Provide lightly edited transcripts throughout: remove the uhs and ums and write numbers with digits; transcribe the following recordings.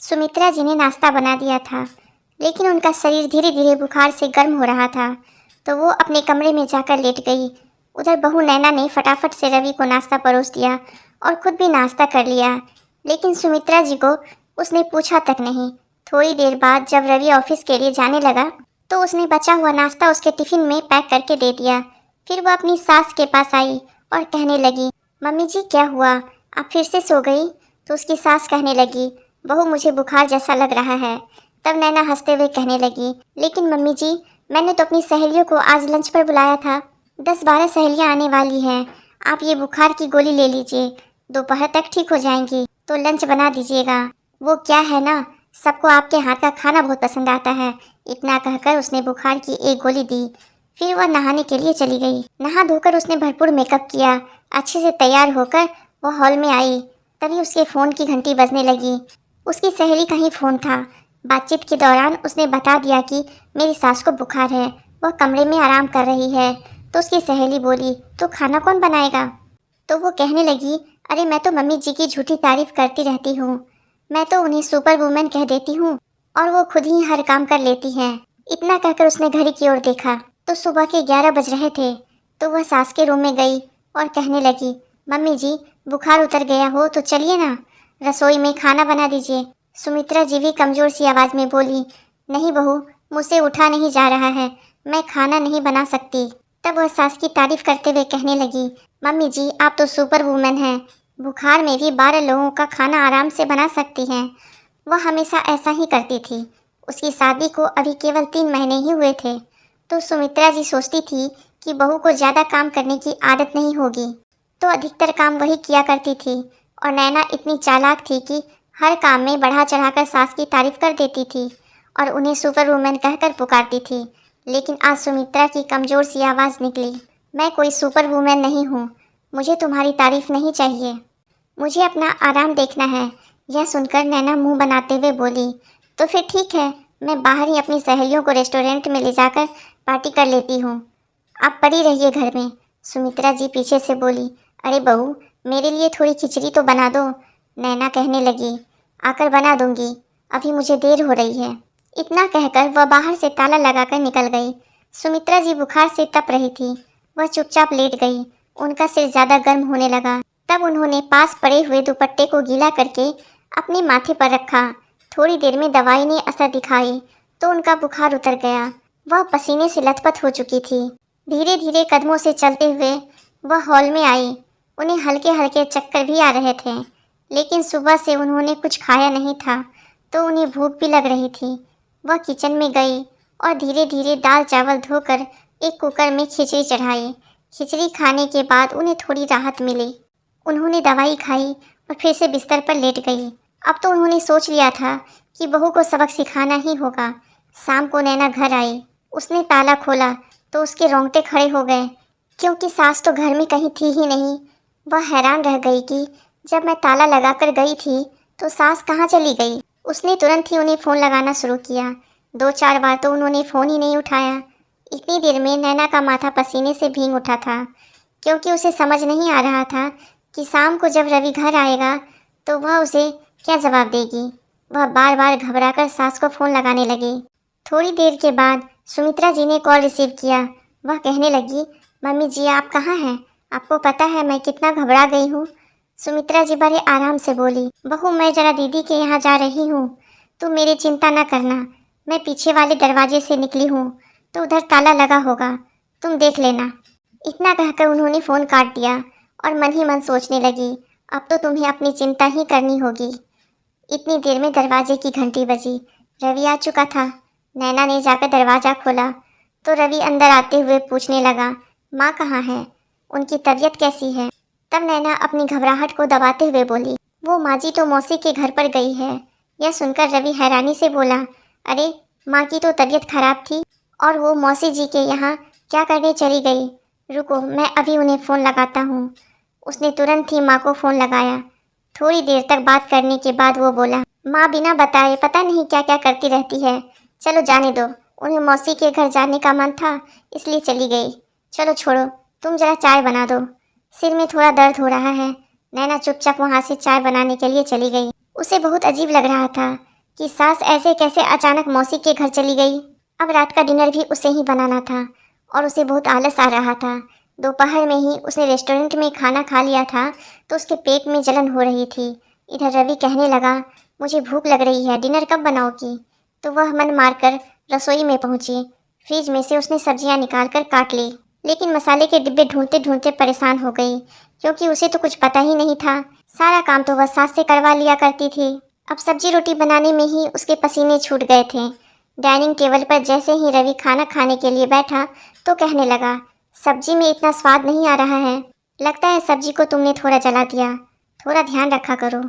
सुमित्रा जी ने नाश्ता बना दिया था, लेकिन उनका शरीर धीरे धीरे बुखार से गर्म हो रहा था, तो वो अपने कमरे में जाकर लेट गई। उधर बहू नैना ने फटाफट से रवि को नाश्ता परोस दिया और खुद भी नाश्ता कर लिया, लेकिन सुमित्रा जी को उसने पूछा तक नहीं। थोड़ी देर बाद जब रवि ऑफिस के लिए जाने लगा तो उसने बचा हुआ नाश्ता उसके टिफिन में पैक करके दे दिया। फिर वह अपनी सास के पास आई और कहने लगी, मम्मी जी क्या हुआ, आप फिर से सो गई? तो उसकी सास कहने लगी, बहू मुझे बुखार जैसा लग रहा है। तब नैना हंसते हुए कहने लगी, लेकिन मम्मी जी मैंने तो अपनी सहेलियों को आज लंच पर बुलाया था, 10-12 सहेलियां आने वाली हैं। आप ये बुखार की गोली ले लीजिए, दोपहर तक ठीक हो जाएंगी। तो लंच बना दीजिएगा। वो क्या है ना, सबको आपके हाथ का खाना बहुत पसंद आता है। इतना कहकर उसने बुखार की एक गोली दी। फिर वह नहाने के लिए चली गई। नहा धोकर उसने भरपूर मेकअप किया। अच्छे से तैयार होकर वह हॉल में आई। तभी उसके फ़ोन की घंटी बजने लगी। उसकी सहेली का ही फ़ोन था। बातचीत के दौरान उसने बता दिया कि मेरी सास को बुखार है, वह कमरे में आराम कर रही है। तो उसकी सहेली बोली, तो खाना कौन बनाएगा? तो वो कहने लगी, अरे मैं तो मम्मी जी की झूठी तारीफ करती रहती हूँ। मैं तो उन्हें सुपर वुमेन कह देती हूँ और वो खुद ही हर काम कर लेती हैं। इतना कहकर उसने घड़ी की ओर देखा तो सुबह के 11 बज रहे थे। तो वह सास के रूम में गई और कहने लगी, मम्मी जी बुखार उतर गया हो तो चलिए ना, रसोई में खाना बना दीजिए। सुमित्रा जी भी कमजोर सी आवाज़ में बोली, नहीं बहू, मुझसे उठा नहीं जा रहा है, मैं खाना नहीं बना सकती। तब वह सास की तारीफ करते हुए कहने लगी, मम्मी जी आप तो सुपर वुमेन हैं, बुखार में भी 12 लोगों का खाना आराम से बना सकती हैं। वह हमेशा ऐसा ही करती थी। उसकी शादी को अभी केवल 3 महीने ही हुए थे। तो सुमित्रा जी सोचती थी कि बहू को ज़्यादा काम करने की आदत नहीं होगी, तो अधिकतर काम वही किया करती थी। और नैना इतनी चालाक थी कि हर काम में बढ़ा चढ़ाकर सास की तारीफ कर देती थी और उन्हें सुपर वुमेन कहकर पुकारती थी। लेकिन आज सुमित्रा की कमज़ोर सी आवाज़ निकली, मैं कोई सुपर वुमेन नहीं हूँ, मुझे तुम्हारी तारीफ नहीं चाहिए, मुझे अपना आराम देखना है। यह सुनकर नैना मुंह बनाते हुए बोली, तो फिर ठीक है, मैं बाहर ही अपनी सहेलियों को रेस्टोरेंट में ले जाकर पार्टी कर लेती हूँ, आप पड़ी रहिए घर में। सुमित्रा जी पीछे से बोली, अरे बहू मेरे लिए थोड़ी खिचड़ी तो बना दो। नैना कहने लगी, आकर बना दूंगी, अभी मुझे देर हो रही है। इतना कहकर वह बाहर से ताला लगाकर निकल गई। सुमित्रा जी बुखार से तप रही थी। वह चुपचाप लेट गई। उनका सिर ज़्यादा गर्म होने लगा। तब उन्होंने पास पड़े हुए दुपट्टे को गीला करके अपने माथे पर रखा। थोड़ी देर में दवाई ने असर दिखाई तो उनका बुखार उतर गया। वह पसीने से लथपथ हो चुकी थी। धीरे धीरे कदमों से चलते हुए वह हॉल में आई। उन्हें हल्के हल्के चक्कर भी आ रहे थे, लेकिन सुबह से उन्होंने कुछ खाया नहीं था तो उन्हें भूख भी लग रही थी। वह किचन में गई और धीरे धीरे दाल चावल धोकर एक कुकर में खिचड़ी चढ़ाई। खिचड़ी खाने के बाद उन्हें थोड़ी राहत मिली। उन्होंने दवाई खाई और फिर से बिस्तर पर लेट गई। अब तो उन्होंने सोच लिया था कि बहू को सबक सिखाना ही होगा। शाम को नैना घर आई। उसने ताला खोला तो उसके रोंगटे खड़े हो गए, क्योंकि सास तो घर में कहीं थी ही नहीं। वह हैरान रह गई कि जब मैं ताला लगाकर गई थी तो सास कहाँ चली गई। उसने तुरंत ही उन्हें फ़ोन लगाना शुरू किया। 2-4 बार तो उन्होंने फ़ोन ही नहीं उठाया। इतनी देर में नैना का माथा पसीने से भीग उठा था, क्योंकि उसे समझ नहीं आ रहा था कि शाम को जब रवि घर आएगा तो वह उसे क्या जवाब देगी। वह बार बार घबराकर सास को फ़ोन लगाने लगी। थोड़ी देर के बाद सुमित्रा जी ने कॉल रिसीव किया। वह कहने लगी, मम्मी जी आप कहाँ हैं? आपको पता है मैं कितना घबरा गई हूँ। सुमित्रा जी बड़े आराम से बोली, बहू मैं ज़रा दीदी के यहाँ जा रही हूँ, तुम मेरी चिंता न करना। मैं पीछे वाले दरवाजे से निकली हूँ तो उधर ताला लगा होगा, तुम देख लेना। इतना कहकर उन्होंने फ़ोन काट दिया और मन ही मन सोचने लगी, अब तो तुम्हें अपनी चिंता ही करनी होगी। इतनी देर में दरवाजे की घंटी बजी। रवि आ चुका था। नैना ने जाकर दरवाज़ा खोला तो रवि अंदर आते हुए पूछने लगा, माँ कहाँ है, उनकी तबीयत कैसी है? तब नैना अपनी घबराहट को दबाते हुए बोली, वो माँ जी तो मौसी के घर पर गई है। यह सुनकर रवि हैरानी से बोला, अरे माँ की तो तबीयत खराब थी और वो मौसी जी के यहाँ क्या करने चली गई? रुको मैं अभी उन्हें फ़ोन लगाता हूँ। उसने तुरंत ही माँ को फ़ोन लगाया। थोड़ी देर तक बात करने के बाद वो बोला, माँ बिना बताए पता नहीं क्या क्या करती रहती है, चलो जाने दो, उन्हें मौसी के घर जाने का मन था इसलिए चली गई। चलो छोड़ो, तुम जरा चाय बना दो, सिर में थोड़ा दर्द हो रहा है। नैना चुपचाप वहाँ से चाय बनाने के लिए चली गई। उसे बहुत अजीब लग रहा था कि सास ऐसे कैसे अचानक मौसी के घर चली गई। अब रात का डिनर भी उसे ही बनाना था और उसे बहुत आलस आ रहा था। दोपहर में ही उसने रेस्टोरेंट में खाना खा लिया था तो उसके पेट में जलन हो रही थी। इधर रवि कहने लगा, मुझे भूख लग रही है, डिनर कब बनाओगी? तो वह मन मारकर रसोई में पहुंची। फ्रिज में से उसने सब्जियां निकालकर काट ली, लेकिन मसाले के डिब्बे ढूंढते ढूंढते परेशान हो गई, क्योंकि उसे तो कुछ पता ही नहीं था। सारा काम तो वह सास से करवा लिया करती थी। अब सब्जी रोटी बनाने में ही उसके पसीने छूट गए थे। डाइनिंग टेबल पर जैसे ही रवि खाना खाने के लिए बैठा तो कहने लगा, सब्जी में इतना स्वाद नहीं आ रहा है, लगता है सब्जी को तुमने थोड़ा जला दिया, थोड़ा ध्यान रखा करो।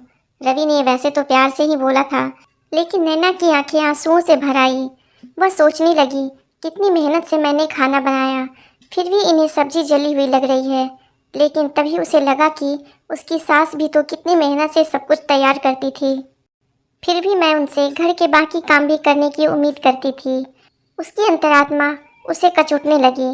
रवि ने वैसे तो प्यार से ही बोला था, लेकिन नैना की आंखें आंसुओं से भर आई। वह सोचने लगी, कितनी मेहनत से मैंने खाना बनाया, फिर भी इन्हें सब्जी जली हुई लग रही है। लेकिन तभी उसे लगा कि उसकी सास भी तो कितनी मेहनत से सब कुछ तैयार करती थी, फिर भी मैं उनसे घर के बाकी काम भी करने की उम्मीद करती थी। उसकी अंतरात्मा उसे कचोटने लगी,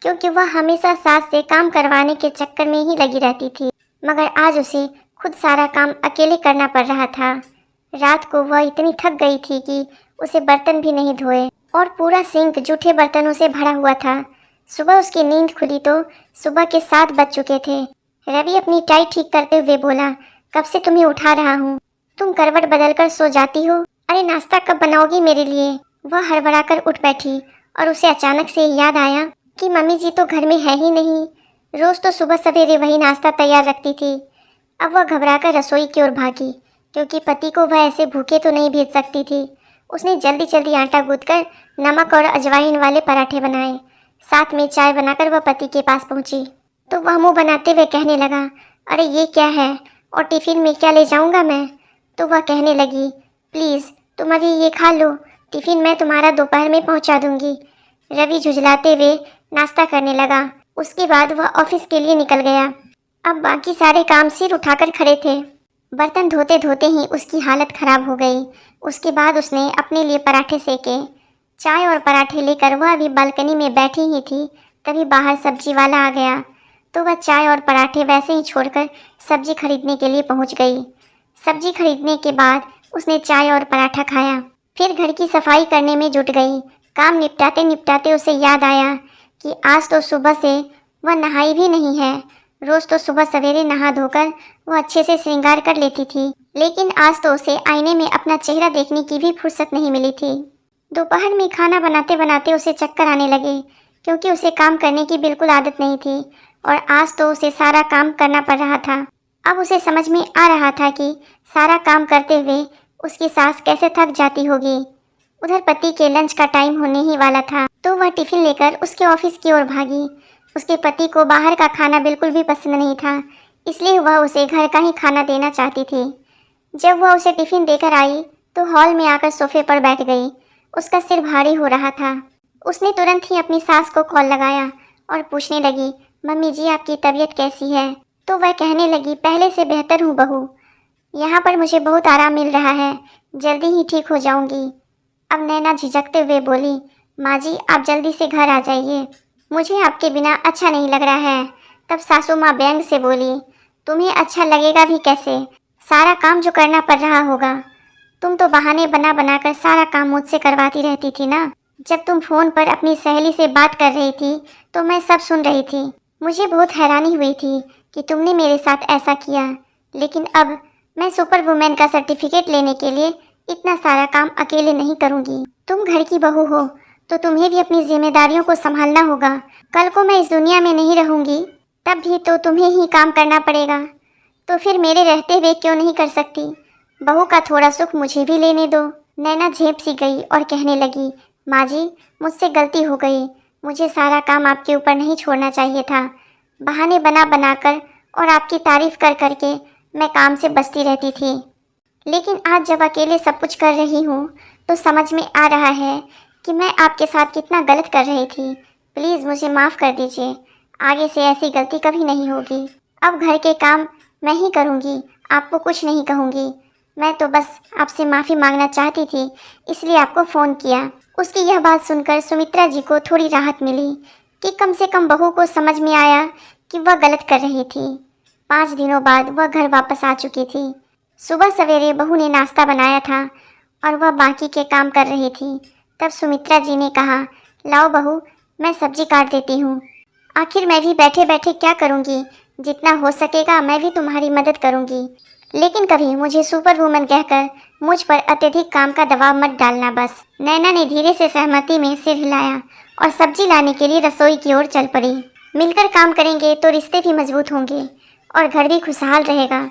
क्योंकि वह हमेशा सास से काम करवाने के चक्कर में ही लगी रहती थी, मगर आज उसे खुद सारा काम अकेले करना पड़ रहा था। रात को वह इतनी थक गई थी कि उसे बर्तन भी नहीं धोए और पूरा सिंक जूठे बर्तनों से भरा हुआ था। सुबह उसकी नींद खुली तो सुबह के 7 बज चुके थे। रवि अपनी टाई ठीक करते हुए बोला, कब से तुम्हें उठा रहा हूँ, तुम करवट बदलकर सो जाती हो। अरे नाश्ता कब बनाओगी मेरे लिए? वह हड़बड़ाकर उठ बैठी और उसे अचानक से याद आया कि मम्मी जी तो घर में है ही नहीं। रोज तो सुबह सवेरे वही नाश्ता तैयार रखती थी। अब वह घबराकर रसोई की ओर भागी, क्योंकि पति को वह ऐसे भूखे तो नहीं भेज सकती थी। उसने जल्दी जल्दी आटा गूंथकर नमक और अजवाइन वाले पराठे बनाए, साथ में चाय बनाकर वह पति के पास पहुंची तो वह मुंह बनाते हुए कहने लगा, अरे ये क्या है और टिफिन में क्या ले जाऊंगा मैं? तो वह कहने लगी, प्लीज़ तुम अभी ये खा लो, टिफिन मैं तुम्हारा दोपहर में पहुंचा दूंगी। रवि झुंझलाते हुए नाश्ता करने लगा। उसके बाद वह ऑफिस के लिए निकल गया। अब बाकी सारे काम सिर उठाकर खड़े थे। बर्तन धोते धोते ही उसकी हालत खराब हो गई। उसके बाद उसने अपने लिए पराठे सेके। चाय और पराठे लेकर वह अभी बालकनी में बैठी ही थी, तभी बाहर सब्जी वाला आ गया तो वह चाय और पराठे वैसे ही छोड़कर सब्जी खरीदने के लिए पहुंच गई। सब्जी खरीदने के बाद उसने चाय और पराठा खाया, फिर घर की सफाई करने में जुट गई। काम निपटाते निपटाते उसे याद आया कि आज तो सुबह से वह नहाई भी नहीं है। रोज़ तो सुबह सवेरे नहा धोकर वह अच्छे से श्रृंगार कर लेती थी, लेकिन आज तो उसे आईने में अपना चेहरा देखने की भी फुर्सत नहीं मिली थी। दोपहर में खाना बनाते बनाते उसे चक्कर आने लगे, क्योंकि उसे काम करने की बिल्कुल आदत नहीं थी और आज तो उसे सारा काम करना पड़ रहा था। अब उसे समझ में आ रहा था कि सारा काम करते हुए उसकी सास कैसे थक जाती होगी। उधर पति के लंच का टाइम होने ही वाला था तो वह टिफिन लेकर उसके ऑफिस की ओर भागी। उसके पति को बाहर का खाना बिल्कुल भी पसंद नहीं था, इसलिए वह उसे घर का ही खाना देना चाहती थी। जब वह उसे टिफिन देकर आई तो हॉल में आकर सोफे पर बैठ गई। उसका सिर भारी हो रहा था। उसने तुरंत ही अपनी सास को कॉल लगाया और पूछने लगी, मम्मी जी आपकी तबीयत कैसी है? तो वह कहने लगी, पहले से बेहतर हूँ बहू, यहाँ पर मुझे बहुत आराम मिल रहा है, जल्दी ही ठीक हो जाऊंगी। अब नैना झिझकते हुए बोली, माँ जी आप जल्दी से घर आ जाइए, मुझे आपके बिना अच्छा नहीं लग रहा है। तब सासू माँ व्यंग से बोली, तुम्हें अच्छा लगेगा भी कैसे, सारा काम जो करना पड़ रहा होगा। तुम तो बहाने बना बनाकर सारा काम मुझसे करवाती रहती थी ना। जब तुम फ़ोन पर अपनी सहेली से बात कर रही थी तो मैं सब सुन रही थी। मुझे बहुत हैरानी हुई थी कि तुमने मेरे साथ ऐसा किया, लेकिन अब मैं सुपर वुमेन का सर्टिफिकेट लेने के लिए इतना सारा काम अकेले नहीं करूँगी। तुम घर की बहू हो तो तुम्हें भी अपनी जिम्मेदारियों को संभालना होगा। कल को मैं इस दुनिया में नहीं रहूँगी, तब भी तो तुम्हें ही काम करना पड़ेगा। तो फिर मेरे रहते हुए क्यों नहीं कर सकती? बहू का थोड़ा सुख मुझे भी लेने दो। नैना झेप सी गई और कहने लगी, माँ जी मुझसे गलती हो गई, मुझे सारा काम आपके ऊपर नहीं छोड़ना चाहिए था। बहाने बना बनाकर और आपकी तारीफ कर करके मैं काम से बचती रहती थी, लेकिन आज जब अकेले सब कुछ कर रही हूँ तो समझ में आ रहा है कि मैं आपके साथ कितना गलत कर रही थी। प्लीज़ मुझे माफ़ कर दीजिए, आगे से ऐसी गलती कभी नहीं होगी। अब घर के काम मैं ही करूँगी, आपको कुछ नहीं कहूँगी। मैं तो बस आपसे माफ़ी मांगना चाहती थी, इसलिए आपको फ़ोन किया। उसकी यह बात सुनकर सुमित्रा जी को थोड़ी राहत मिली कि कम से कम बहू को समझ में आया कि वह गलत कर रही थी। 5 दिनों बाद वह घर वापस आ चुकी थी। सुबह सवेरे बहू ने नाश्ता बनाया था और वह बाकी के काम कर रही थी। तब सुमित्रा जी ने कहा, लाओ बहू, मैं सब्जी काट देती हूँ। आखिर मैं भी बैठे बैठे क्या करूँगी, जितना हो सकेगा मैं भी तुम्हारी मदद करूँगी, लेकिन कभी मुझे सुपर वुमन कहकर मुझ पर अत्यधिक काम का दबाव मत डालना बस। नैना ने धीरे से सहमति में सिर हिलाया और सब्जी लाने के लिए रसोई की ओर चल पड़ी। मिलकर काम करेंगे तो रिश्ते भी मजबूत होंगे और घर भी खुशहाल रहेगा।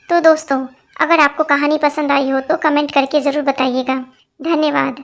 तो दोस्तों, अगर आपको कहानी पसंद आई हो तो कमेंट करके ज़रूर बताइएगा। धन्यवाद।